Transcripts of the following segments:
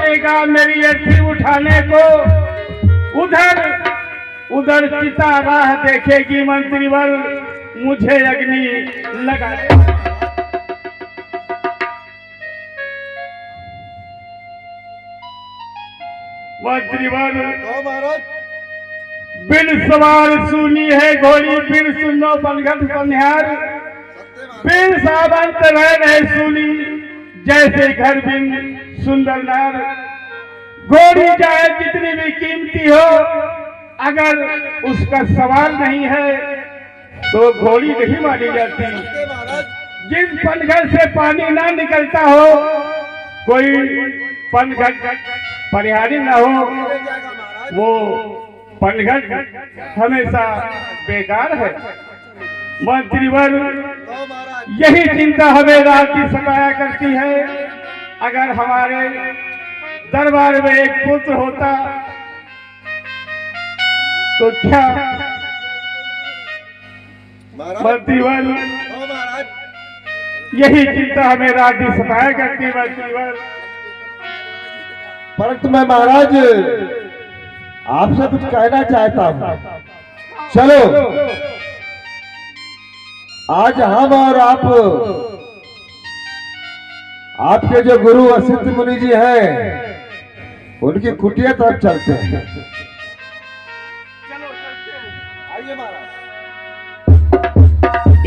बचेगा मेरी अर्थी उठाने को। उधर उधर चिता राह देखेगी मंत्रीवर, मुझे अग्नि लगा। मंत्रीवर बिन सवार सुनी है घोड़ी, बिन सुनो बनगढ़ बनिहार, बिन सावंत रहे सुनी जैसे घर बिन सुंदर नार। घोड़ी चाहे जितनी भी कीमती हो, अगर उसका सवाल नहीं है तो घोड़ी नहीं मानी जाती। जिस पनघट से पानी ना निकलता हो, कोई पनघट परिहारी ना हो, वो पनघट हमेशा बेकार है। मंत्रीवर यही चिंता हमें रात की सताया करती है। अगर हमारे दरबार में एक पुत्र होता तो क्या। मंत्रीवर यही चिंता हमें रात की सताया करती है। मंत्रीवर परंतु मैं महाराज आपसे कुछ कहना चाहता हूं। चलो आज हम और आप, आपके जो गुरु वशिष्ठ मुनि जी हैं, उनकी कुटिया तरफ चलते हैं। आइए महाराज।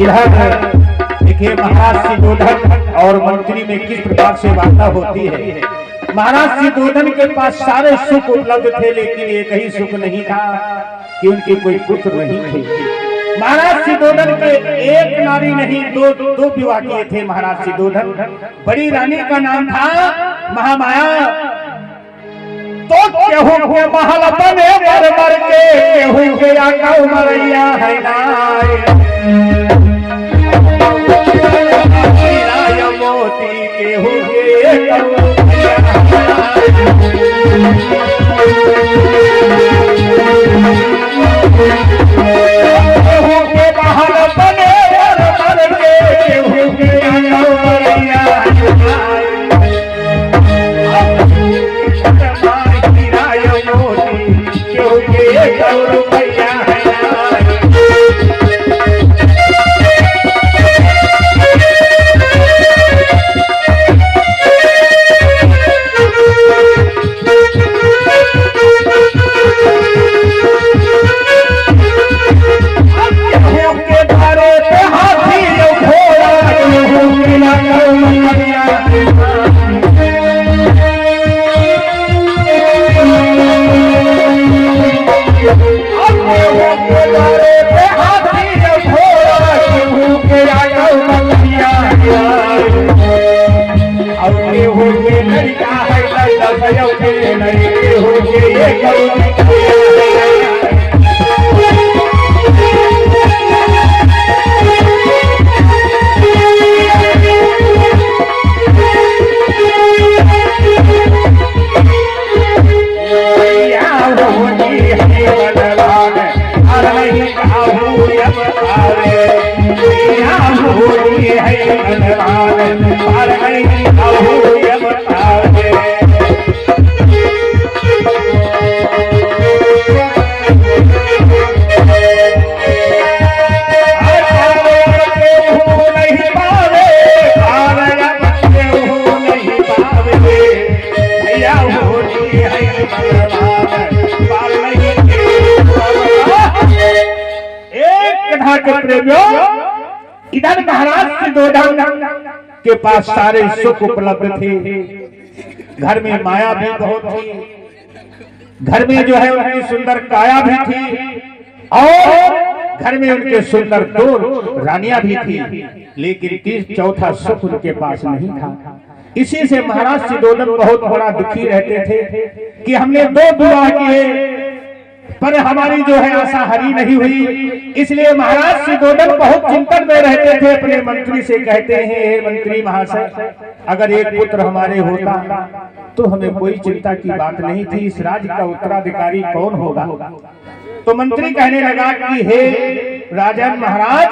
इधर देखिए महाराज सिद्धोधन और मंत्री में किस प्रकार से वार्ता होती है। महाराज सिद्धोधन के पास सारे सुख उपलब्ध थे, लेकिन एक ही सुख नहीं था कि उनके कोई पुत्र नहीं थे। महाराज सिद्धोधन के एक नारी नहीं, दो विवाह किए थे महाराज सिद्धोधन। बड़ी रानी का नाम था महामाया। तो केहू के महल बने मर मर के, केहू के आका उमरैया है नाय। मोती केहू के इधर महाराज सिद्धोधन के पास सारे सुख उपलब्ध थे। घर में माया भी बहुत थी, घर में जो है उनकी सुंदर काया भी थी, और घर में उनके सुंदर दो रानियां भी थी, लेकिन चौथा सुख उनके पास नहीं था। इसी से महाराज सिद्धोधन बहुत बड़ा दुखी रहते थे कि हमने दो विवाह किए पर हमारी जो है आशा हरी नहीं हुई। इसलिए महाराज सिद्धोधन बहुत चिंतन में रहते थे। अपने मंत्री से कहते हैं, हे मंत्री महाशय, अगर एक पुत्र हमारे होता तो हमें कोई चिंता की बात नहीं थी। इस राज्य का उत्तराधिकारी कौन होगा? तो मंत्री कहने लगा कि हे राजन महाराज,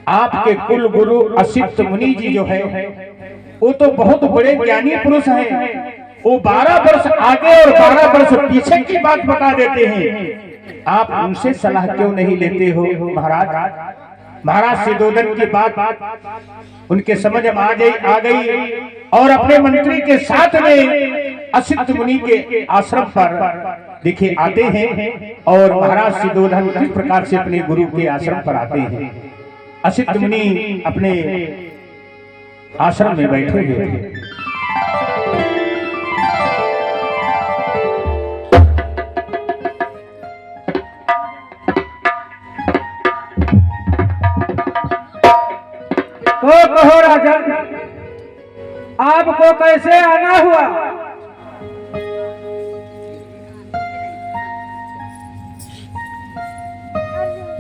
आपके कुल गुरु वशिष्ठ मुनि जी जो है वो तो बहुत बड़े ज्ञानी पुरुष हैं, वो 12 वर्ष आगे और 12 वर्ष पीछे की बात बता देते हैं। आप उनसे सलाह क्यों नहीं लेते हो महाराज? महाराज सिद्धोधन की बात उनके समझ में आ गई और अपने मंत्री के साथ में असित मुनि के आश्रम पर देखिए आते हैं। और महाराज सिद्धोधन किस प्रकार से अपने गुरु के आश्रम पर आते हैं। असित मुनि अपने आश्रम में बैठे हुए थे। तो कहो राजन, आपको कैसे आना हुआ?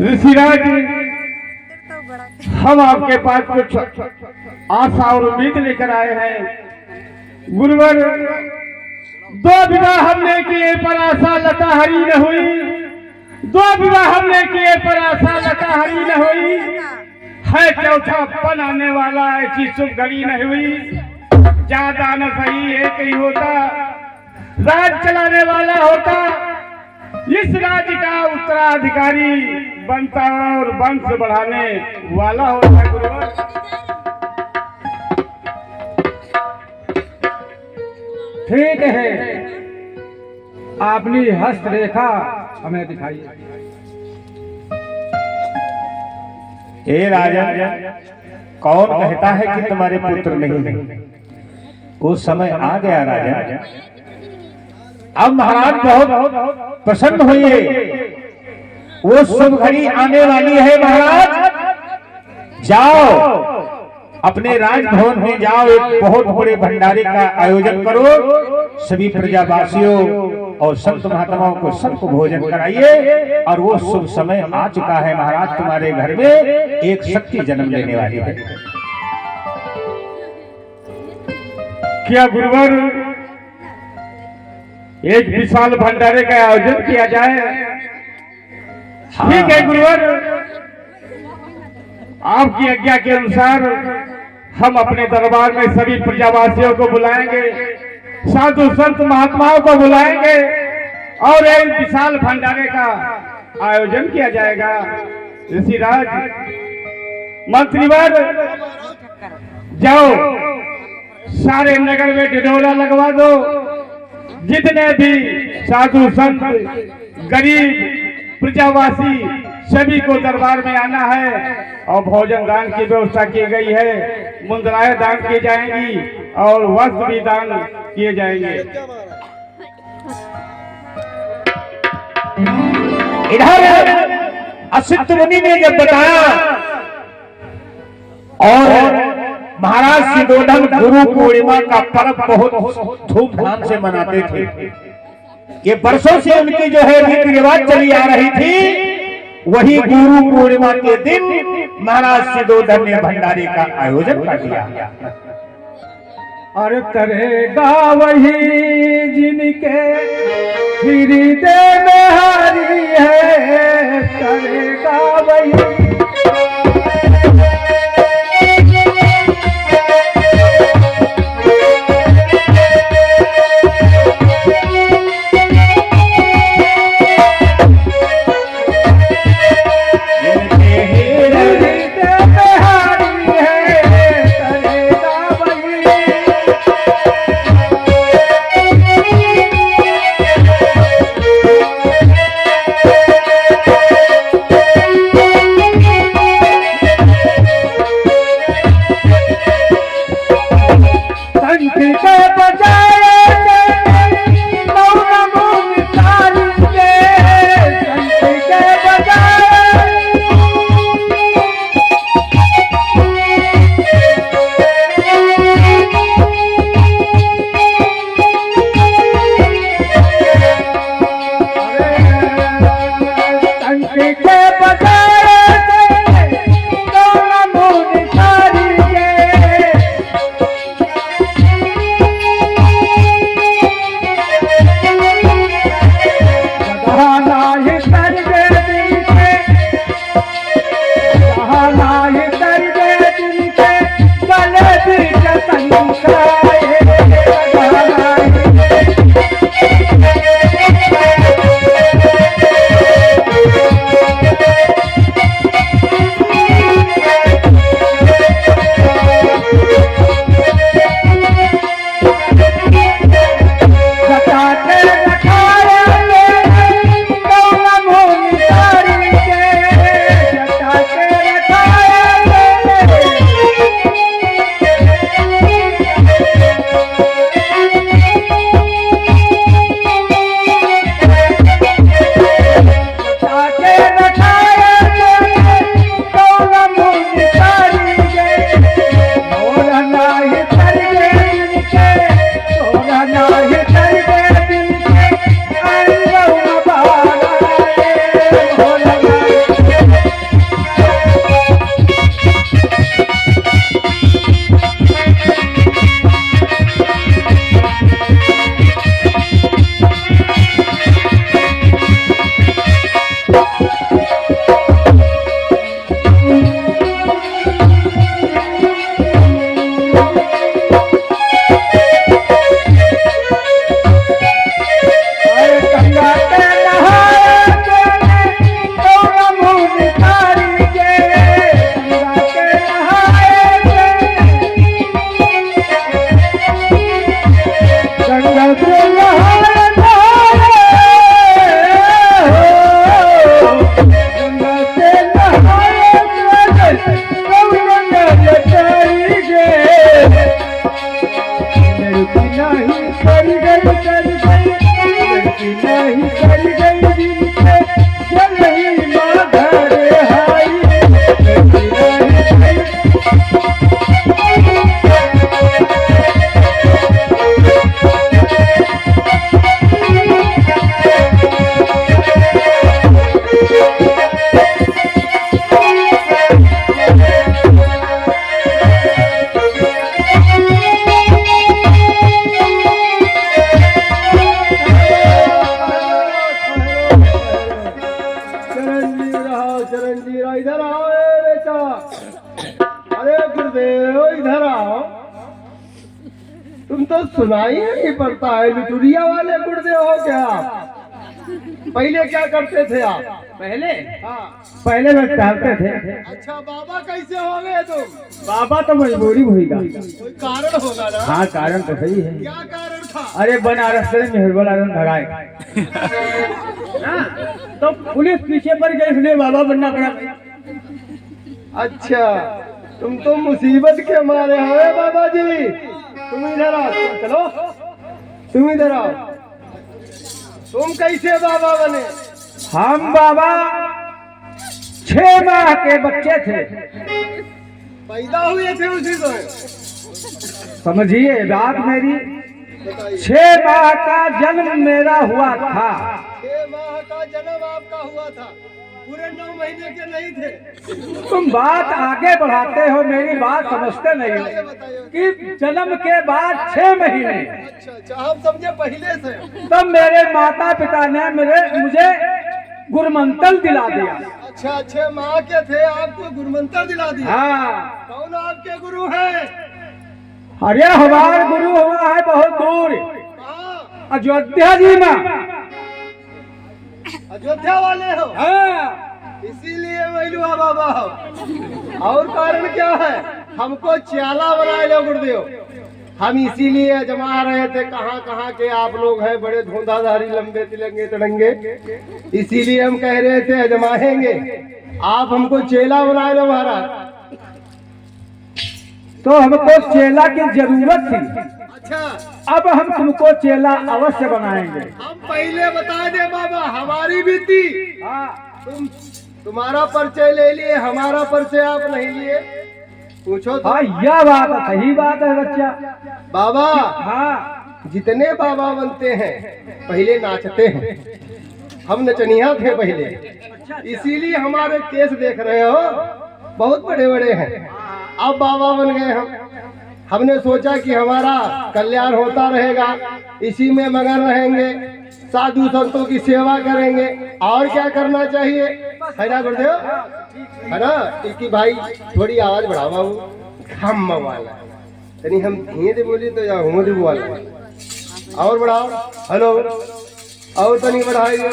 ऋषिराज, हम आपके पास कुछ आशा और उम्मीद लेकर आए हैं। गुरुवर, 2 विवाह हमने किए पर आशा लता हरी न हुई। 2 विवाह हमने किए पर आशा लता हरी न हुई। है चौथा पन आने वाला, ऐसी शुभ घड़ी नहीं हुई। ज्यादा न सही एक ही होता, राज चलाने वाला होता। इस राज्य का उत्तराधिकारी बनता और वंश बढ़ाने वाला होता। गुरुवर, ठीक है, आपने हस्तरेखा हमें दिखाई। हे राजा, कौन कहता है कि तुम्हारे पुत्र नहीं है? वो समय आ गया राजा। अब महाराज बहुत प्रसन्न हुए। वो शुभ घड़ी आने वाली है महाराज। जाओ अपने राजभवन में जाओ, एक बहुत बड़े भंडारे का आयोजन करो। सभी प्रजावासियों और संत महात्माओं को सबको भोजन कराइए। और वो शुभ समय आ चुका है महाराज। तुम्हारे घर में एक शक्ति जन्म लेने वाली है। क्या गुरुवर, एक विशाल भंडारे का आयोजन किया जाए? ठीक है गुरुवर, आपकी आज्ञा के अनुसार हम अपने दरबार में सभी प्रजावासियों को बुलाएंगे, साधु संत महात्माओं को बुलाएंगे और एक विशाल भंडारे का आयोजन किया जाएगा। ऋषिराज, मंत्रीवर, जाओ सारे नगर में ढिढोरा लगवा दो। जितने भी साधु संत, गरीब, प्रजावासी, सभी को दरबार में आना है। और भोजन दान की व्यवस्था की गई है। मुद्राएं दान की जाएंगी और वस्त्र भी दान किए जाएंगे। इधर असित मुनि ने जब बताया और महाराज सिद्धोधन गुरु पूर्णिमा का पर्व बहुत धूमधाम से मनाते थे। ये वर्षों से उनकी जो है रीति रिवाज चली आ रही थी। वही गुरु पूर्णिमा के दिन महाराज सिद्धोधन ने भंडारे का आयोजन कर दिया। और करेगा वही जिनके हृदय में हारी है, करेगा वही। से नहाए नहाए हो, गंगा से नहाए नहाए गौरंगा लटाई गे, लड़की नहीं कर गई लड़की नहीं कर गई दिल से चल रही माँ घर आई, लड़की नहीं चरणजी रहा इधर आओ बेटा। अरे गुरुदेव इधर आओ। तुम तो सुनाई नहीं पड़ता है, लुटुरिया वाले गुरुदेव हो क्या आप? पहले क्या करते थे आप? पहले हाँ पहले में टहलते थे। अच्छा बाबा कैसे हो गए तुम? बाबा तो मजबूरी होगा। कोई कारण होगा ना? हाँ कारण तो सही है। क्या कारण था? अरे बनारस से मेहरबान आदम भगाए तो पुलिस पीछे पड़ गई, इसलिए बाबा बनना पड़ा। अच्छा तुम तो मुसीबत के मारे हो बाबा जी। तुम इधर आओ, चलो तुम इधर आओ। तुम कैसे बाबा बने? हम बाबा 6 माह के बच्चे थे। पैदा हुए थे उसी समय? समझिए बात मेरी, बताइए। 6 माह का जन्म मेरा हुआ था। 6 माह का जन्म आपका हुआ था, पूरे 9 महीने के नहीं थे। तुम बात आगे बढ़ाते हो, मेरी बात समझते नहीं बताइए, बताइए। कि जन्म के बाद 6 महीने अच्छा अच्छा, हम समझे पहले से। तब मेरे माता पिता ने मुझे गुरमंतल दिला दिया। अच्छा 6 माह के थे, आपको गुरुमंत्र दिला दिया। हाँ कौन आपके गुरु हैं? अरे हमारा गुरु हुआ है बहुत दूर, कहाँ? अयोध्या जी में। अयोध्या वाले हो? हाँ इसीलिए मैलुआ बाबा हो। और कारण क्या है? हमको च्याला बनाए लो गुरुदेव। हम इसीलिए जमा रहे थे, कहाँ कहाँ के आप लोग हैं, बड़े धोधाधारी लंबे तिलंगे तड़ंगे, इसीलिए हम कह रहे थे जमाएंगे। आप हमको चेला बनाए लो महाराज। तो हमको चेला की जरूरत थी, अच्छा अब हम तुमको चेला अवश्य बनाएंगे। हम पहले बता दे बाबा, हमारी भी थी। हाँ तुम्हारा परिचय ले लिए, हमारा परिचय आप नहीं लिए। पूछो तो। हाँ यह बात है, सही बात है बच्चा। बाबा हाँ जितने बाबा बनते हैं पहले नाचते हैं, हम नचनिया थे पहले, इसीलिए हमारे केस देख रहे हो बहुत बड़े बड़े हैं। अब बाबा बन गए हम। हमने सोचा कि हमारा कल्याण होता रहेगा, इसी में मगन रहेंगे, साधु संतों की सेवा करेंगे, और क्या करना चाहिए, है ना गुरुदेव? है ना? इनकी भाई थोड़ी आवाज बढ़ावा हो, हम वाला तनी हम धीरे से बोली तो या हूँ दे वाला और बढ़ाओ। हेलो और तनी बढ़ाइए।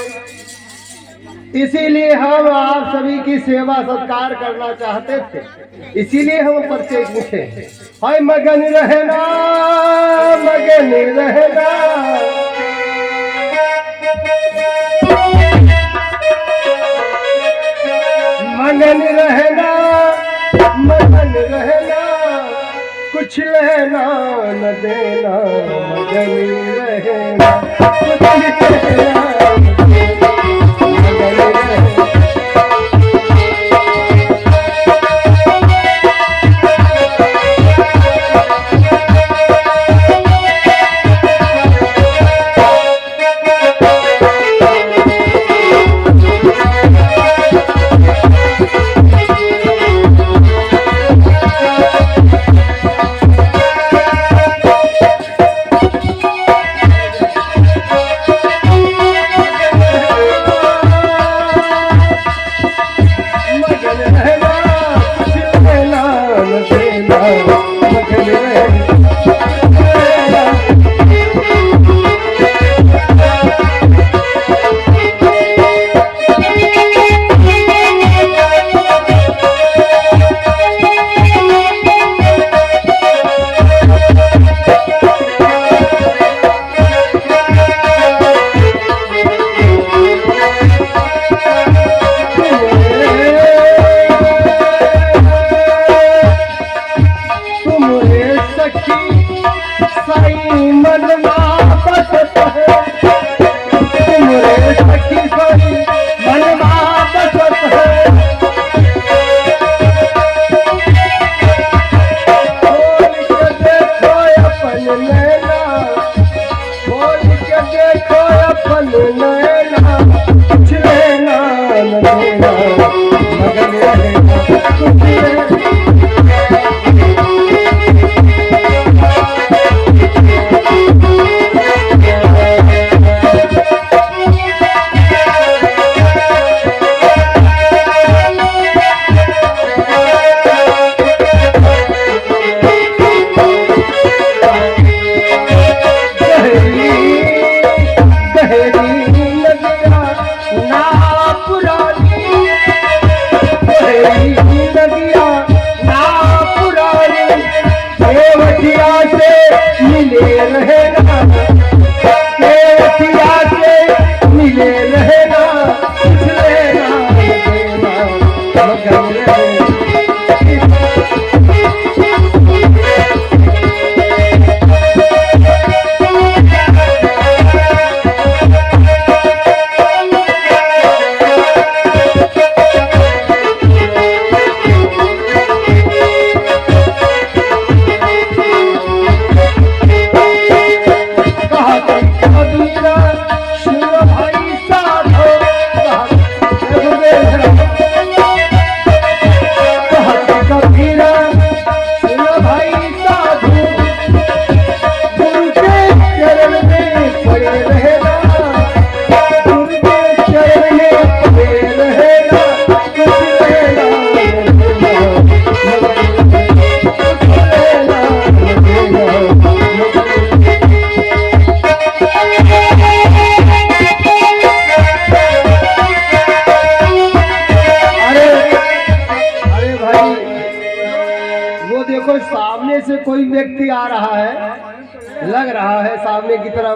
इसीलिए हम आप सभी की सेवा सत्कार करना चाहते थे, इसीलिए हम परिचय पूछे। हाय मगन रहना, मगन रहना, मगन रहना, मगन रहना, कुछ लेना न देना, मगन रहना, कुछ लेना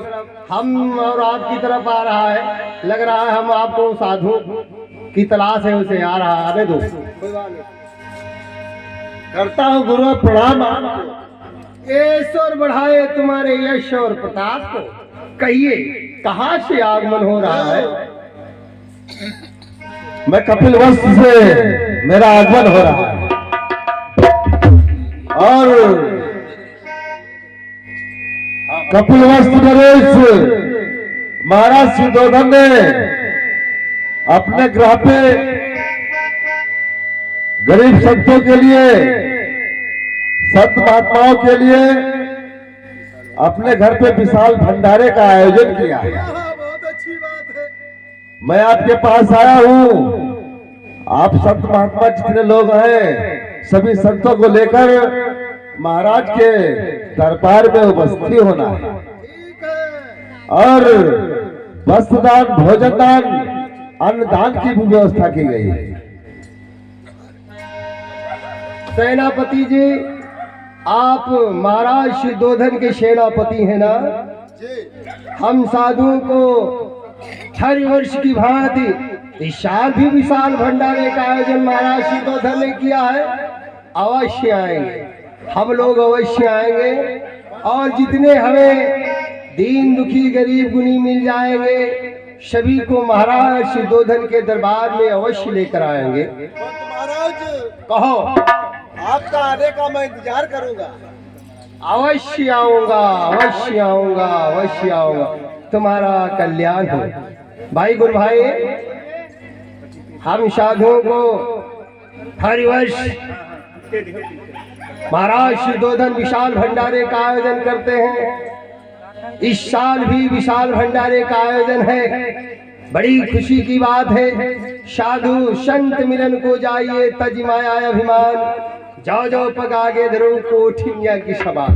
तरफ, हम और आपकी तरफ आ रहा है। लग रहा है हम आपको साधु की तलाश है, उसे आ रहा है। आने दो। करता हूँ गुरु प्रणाम आपको। ईश्वर बढ़ाए तुम्हारे यश और प्रताप को। कहिए कहाँ से आगमन हो रहा है? मैं कपिल वस्त से मेरा आगमन हो रहा है और कपिल वस्त नरेश महाराज सुदोधन ने अपने ग्रह पे गरीब संतों के लिए, संत महात्माओं के लिए अपने घर पे विशाल भंडारे का आयोजन किया है। बहुत अच्छी बात है। मैं आपके पास आया हूँ। आप संत महात्मा जितने लोग हैं सभी संतों को लेकर महाराज के दरबार में उपस्थित होना है और वस्त्रदान, भोजनदान, अन्नदान की भी व्यवस्था की गई है। सेनापति जी, आप महाराज शुद्धोधन के सेनापति हैं ना? हम साधुओं को हर वर्ष की भांति इस साल भी विशाल भंडारे का आयोजन महाराज शुद्धोधन ने किया है। अवश्य आएंगे, हम लोग अवश्य आएंगे और जितने हमें दीन दुखी गरीब गुनी मिल जाएंगे सभी को महाराज शुद्धोधन के दरबार में अवश्य लेकर आएंगे। महाराज कहो। आपका आने का मैं इंतजार करूंगा। अवश्य आऊंगा, अवश्य आऊंगा, अवश्य आऊंगा। तुम्हारा कल्याण हो। भाई गुरु भाई, हम साधुओं को हर वर्ष महाराज शुद्धोधन विशाल भंडारे का आयोजन करते हैं। इस साल भी विशाल भंडारे का आयोजन है। बड़ी खुशी की बात है। साधु संत मिलन को जाइए, तज माया अभिमान, जाओ जाओ पग आगे धरो कोठिया की सवाल।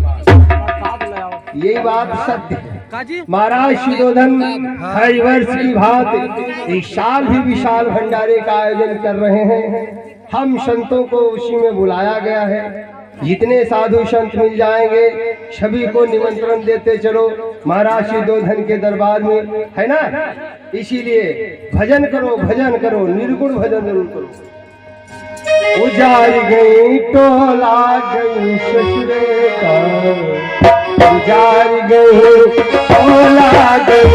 यही बात सत्य है। महाराज शुद्धोधन हर वर्ष की भांति इस साल भी विशाल भंडारे का आयोजन कर रहे हैं। हम संतों को उसी में बुलाया गया है। जितने साधु संत मिल जाएंगे सभी को निमंत्रण देते चलो महाराज शुद्धोधन के दरबार में, है ना? इसीलिए भजन करो, भजन करो, निर्गुण भजन जरूर करो। उजाड़ गई टोला गई ससुरे का, उजाड़ गई टोला गई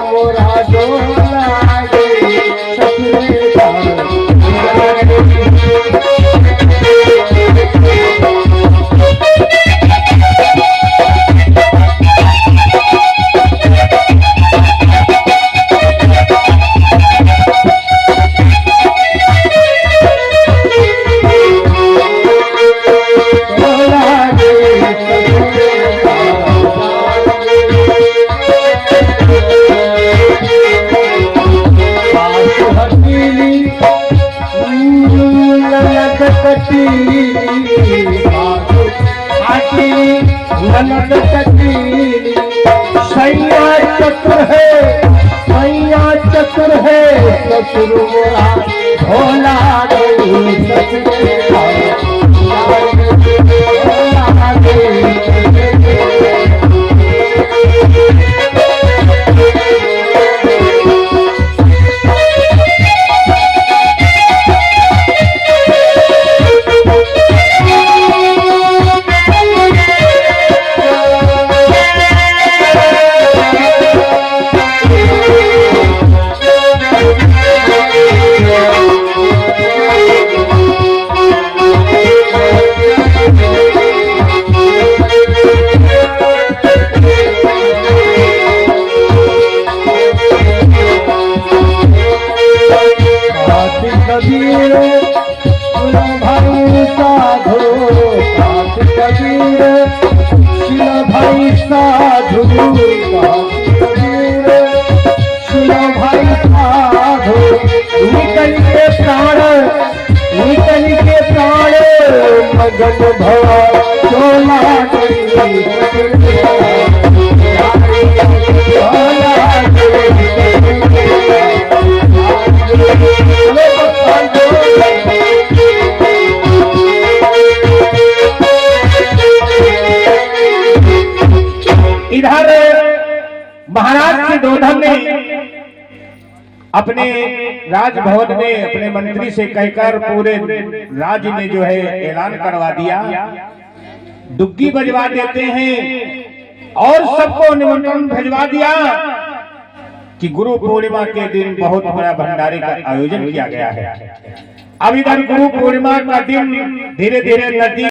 मोरा डोला गे ससुरे का कटीली साधु आटी ननद कटीली सैया चतुर है सैया चतुर है ससुर मोरा भोला गई भोला कबीर सुनो भाई साधु कबीर सुनो भाई साधु कबीर सुनो भाई साधु निकल के प्राण मगन भवा चोला इधर महाराज के दोधन ने अपने राजभवन में अपने मंत्री से कहकर पूरे राज्य में जो है ऐलान करवा दिया, डुग्गी बजवा देते हैं और सबको निमंत्रण भिजवा दिया कि गुरु पूर्णिमा के दिन बहुत बड़ा भंडारे का आयोजन किया गया है। अब इधर गुरु पूर्णिमा का दिन धीरे धीरे नजदीक